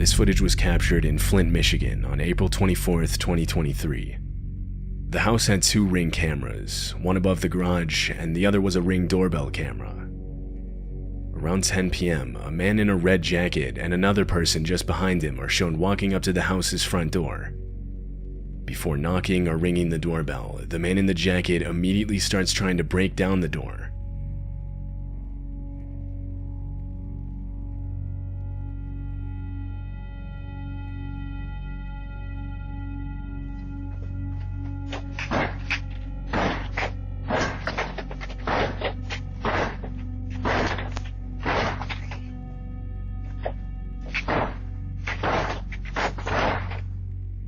This footage was captured in Flint, Michigan on April 24th, 2023. The house had 2 Ring cameras, one above the garage and the other was a Ring doorbell camera. Around 10 p.m., a man in a red jacket and another person just behind him are shown walking up to the house's front door. Before knocking or ringing the doorbell, the man in the jacket immediately starts trying to break down the door.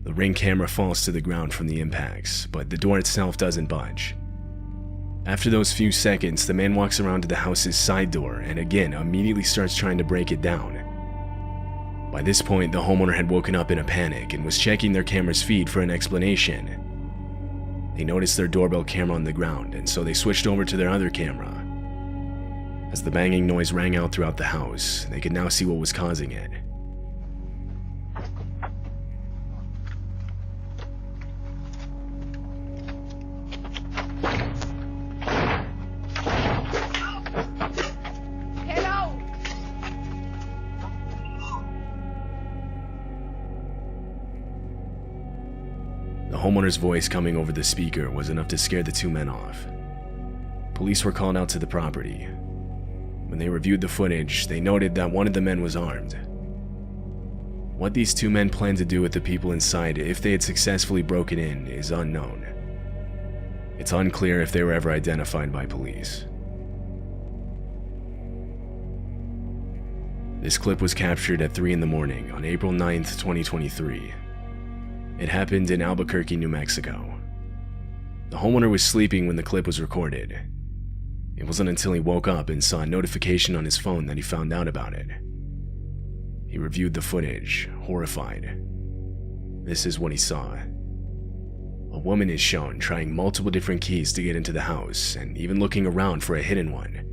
The Ring camera falls to the ground from the impacts, but the door itself doesn't budge. After those few seconds, the man walks around to the house's side door and again immediately starts trying to break it down. By this point, the homeowner had woken up in a panic and was checking their camera's feed for an explanation. They noticed their doorbell camera on the ground, and so they switched over to their other camera. As the banging noise rang out throughout the house, they could now see what was causing it. The homeowner's voice coming over the speaker was enough to scare the 2 men off. Police were called out to the property. When they reviewed the footage, they noted that one of the men was armed. What these 2 men planned to do with the people inside if they had successfully broken in is unknown. It's unclear if they were ever identified by police. This clip was captured at 3 in the morning on April 9th, 2023. It happened in Albuquerque, New Mexico. The homeowner was sleeping when the clip was recorded. It wasn't until he woke up and saw a notification on his phone that he found out about it. He reviewed the footage, horrified. This is what he saw. A woman is shown trying multiple different keys to get into the house and even looking around for a hidden one.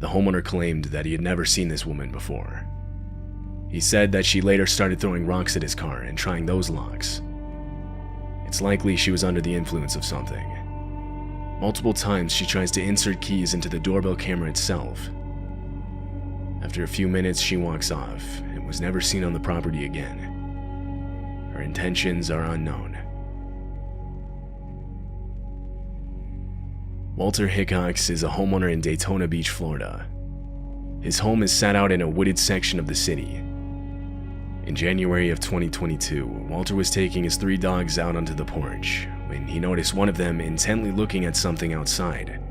The homeowner claimed that he had never seen this woman before. He said that she later started throwing rocks at his car and trying those locks. It's likely she was under the influence of something. Multiple times she tries to insert keys into the doorbell camera itself. After a few minutes she walks off and was never seen on the property again. Her intentions are unknown. Walter Hickox is a homeowner in Daytona Beach, Florida. His home is set out in a wooded section of the city. In January of 2022, Walter was taking his 3 dogs out onto the porch when he noticed one of them intently looking at something outside.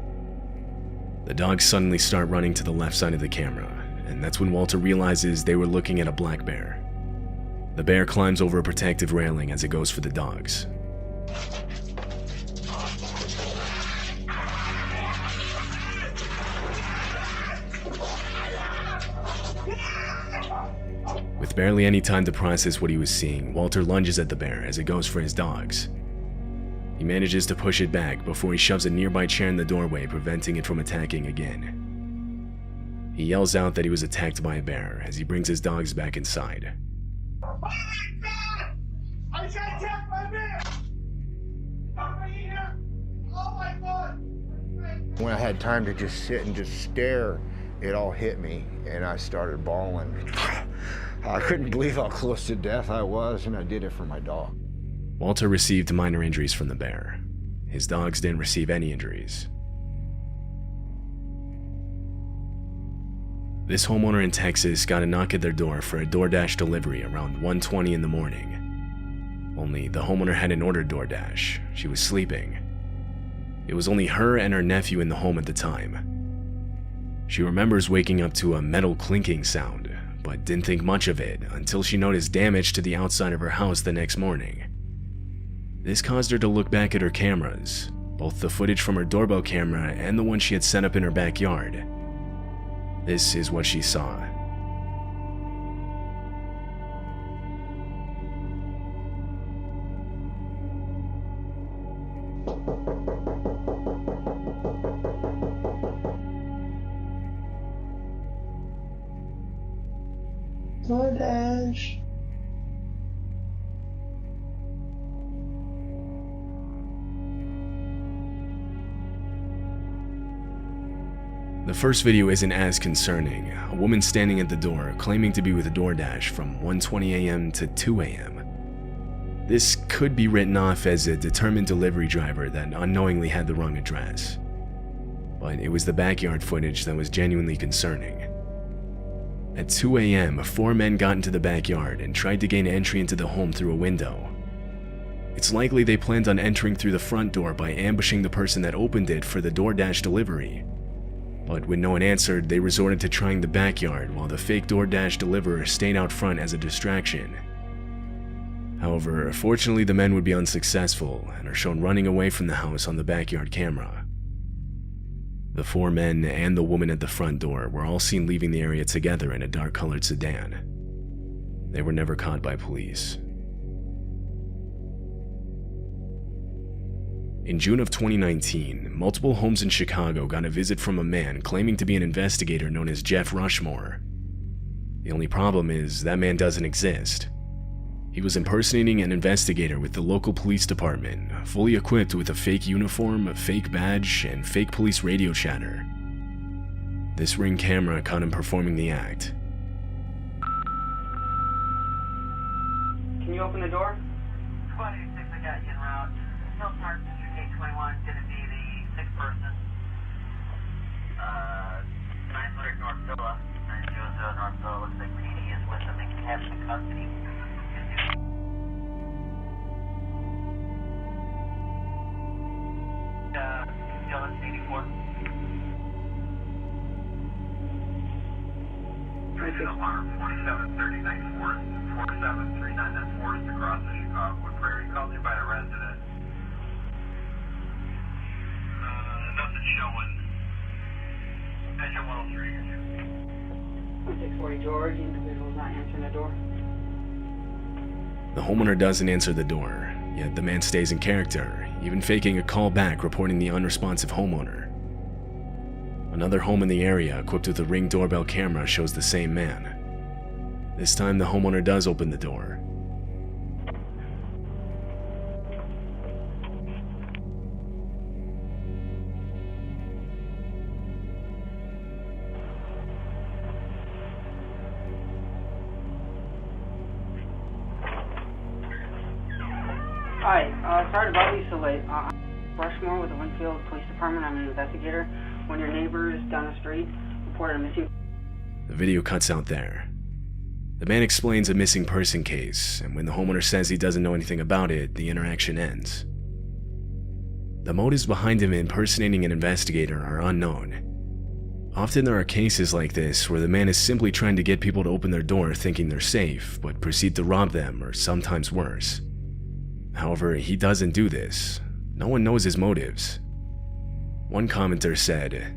The dogs suddenly start running to the left side of the camera, and that's when Walter realizes they were looking at a black bear. The bear climbs over a protective railing as it goes for the dogs. With barely any time to process what he was seeing, Walter lunges at the bear as it goes for his dogs. He manages to push it back before he shoves a nearby chair in the doorway, preventing it from attacking again. He yells out that he was attacked by a bear as he brings his dogs back inside. Oh my God! I got attacked by a bear! Are we here? Oh my God! When I had time to just sit and just stare, it all hit me and I started bawling. I couldn't believe how close to death I was, and I did it for my dog. Walter received minor injuries from the bear. His dogs didn't receive any injuries. This homeowner in Texas got a knock at their door for a DoorDash delivery around 1:20 in the morning. Only the homeowner hadn't ordered DoorDash. She was sleeping. It was only her and her nephew in the home at the time. She remembers waking up to a metal clinking sound, but didn't think much of it until she noticed damage to the outside of her house the next morning. This caused her to look back at her cameras, both the footage from her doorbell camera and the one she had set up in her backyard. This is what she saw. DoorDash. The first video isn't as concerning. A woman standing at the door claiming to be with DoorDash from 1:20 a.m. to 2 a.m. This could be written off as a determined delivery driver that unknowingly had the wrong address. But it was the backyard footage that was genuinely concerning. At 2 a.m., 4 men got into the backyard and tried to gain entry into the home through a window. It's likely they planned on entering through the front door by ambushing the person that opened it for the DoorDash delivery. But when no one answered, they resorted to trying the backyard while the fake DoorDash deliverer stayed out front as a distraction. However, fortunately the men would be unsuccessful and are shown running away from the house on the backyard camera. The 4 men and the woman at the front door were all seen leaving the area together in a dark-colored sedan. They were never caught by police. In June of 2019, multiple homes in Chicago got a visit from a man claiming to be an investigator known as Jeff Rushmore. The only problem is that man doesn't exist. He was impersonating an investigator with the local police department, fully equipped with a fake uniform, a fake badge, and fake police radio chatter. This Ring camera caught him performing the act. Can you open the door? 26, I got you en route. Hilton Park District 821 is going to be the 6th person. 900 North Villa. 900 North Villa. Looks like PD is with them and can have him in custody. Still in 84. Alarm 4739 Forest, 4739, that's Forest across the Chicago Prairie. Called in by a resident. Nothing showing. Engine 103. 640 George, the individual's not answering the door. The homeowner doesn't answer the door, yet the man stays in character, even faking a call back reporting the unresponsive homeowner. Another home in the area equipped with a Ring doorbell camera shows the same man. This time the homeowner does open the door. Hi, sorry to bother you so late. Rushmore with the Winfield Police Department. I'm an investigator. One of your neighbors down the street reported a missing... The video cuts out there. The man explains a missing person case, and when the homeowner says he doesn't know anything about it, the interaction ends. The motives behind him impersonating an investigator are unknown. Often there are cases like this where the man is simply trying to get people to open their door thinking they're safe, but proceed to rob them or sometimes worse. However, he doesn't do this. No one knows his motives. One commenter said,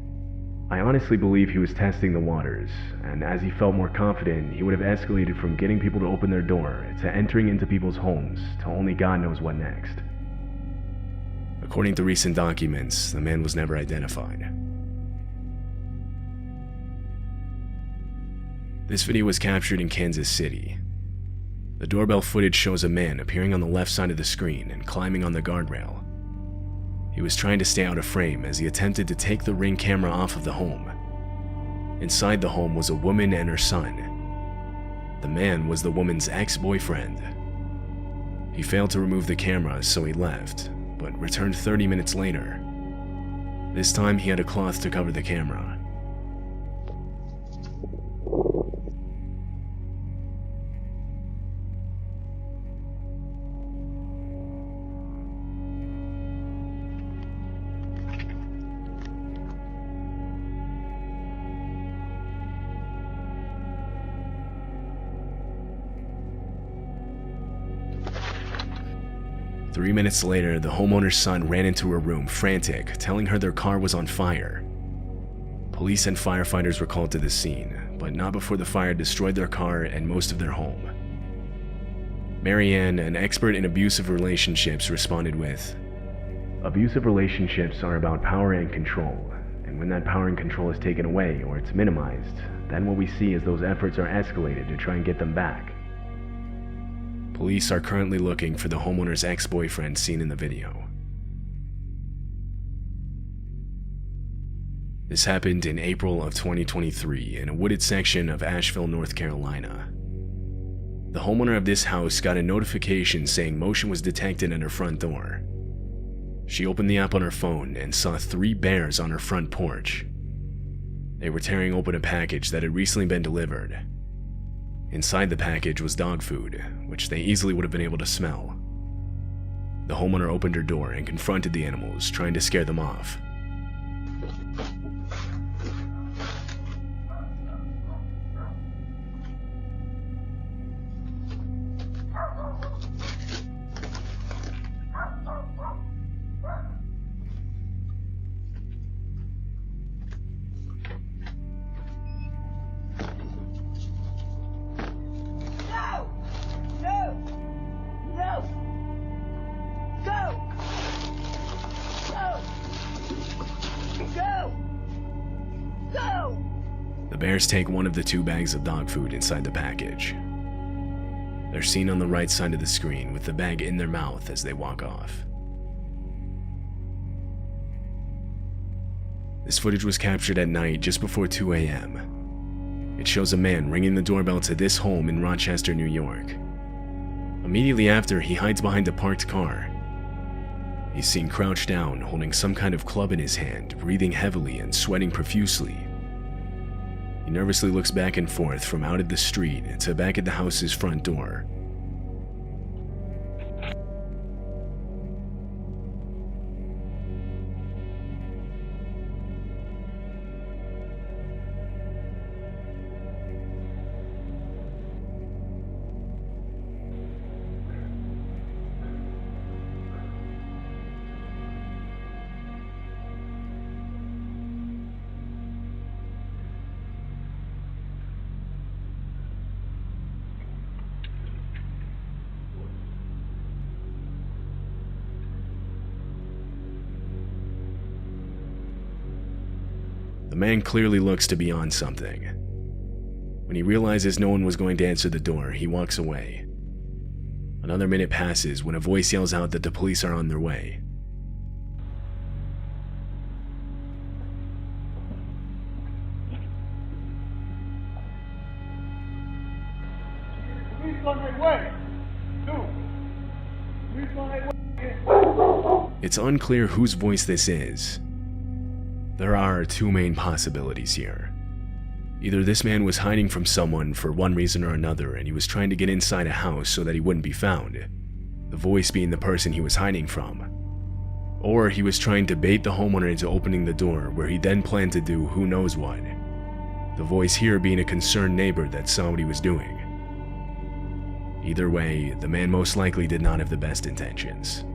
"I honestly believe he was testing the waters, and as he felt more confident, he would have escalated from getting people to open their door to entering into people's homes to only God knows what next." According to recent documents, the man was never identified. This video was captured in Kansas City. The doorbell footage shows a man appearing on the left side of the screen and climbing on the guardrail. He was trying to stay out of frame as he attempted to take the Ring camera off of the home. Inside the home was a woman and her son. The man was the woman's ex-boyfriend. He failed to remove the camera, so he left, but returned 30 minutes later. This time he had a cloth to cover the camera. 3 minutes later, the homeowner's son ran into her room frantic, telling her their car was on fire. Police and firefighters were called to the scene, but not before the fire destroyed their car and most of their home. Marianne, an expert in abusive relationships, responded with, "Abusive relationships are about power and control, and when that power and control is taken away or it's minimized, then what we see is those efforts are escalated to try and get them back." Police are currently looking for the homeowner's ex-boyfriend seen in the video. This happened in April of 2023 in a wooded section of Asheville, North Carolina. The homeowner of this house got a notification saying motion was detected at her front door. She opened the app on her phone and saw 3 bears on her front porch. They were tearing open a package that had recently been delivered. Inside the package was dog food, which they easily would have been able to smell. The homeowner opened her door and confronted the animals, trying to scare them off. The bears take one of the 2 bags of dog food inside the package. They're seen on the right side of the screen with the bag in their mouth as they walk off. This footage was captured at night just before 2 a.m. It shows a man ringing the doorbell to this home in Rochester, New York. Immediately after, he hides behind a parked car. He's seen crouched down, holding some kind of club in his hand, breathing heavily and sweating profusely. He nervously looks back and forth from out at the street to back at the house's front door. The man clearly looks to be on something. When he realizes no one was going to answer the door, he walks away. Another minute passes when a voice yells out that the police are on their way. Police on their way. Police on their way. It's unclear whose voice this is. There are 2 main possibilities here. Either this man was hiding from someone for one reason or another and he was trying to get inside a house so that he wouldn't be found, the voice being the person he was hiding from. Or he was trying to bait the homeowner into opening the door where he then planned to do who knows what. The voice here being a concerned neighbor that saw what he was doing. Either way, the man most likely did not have the best intentions.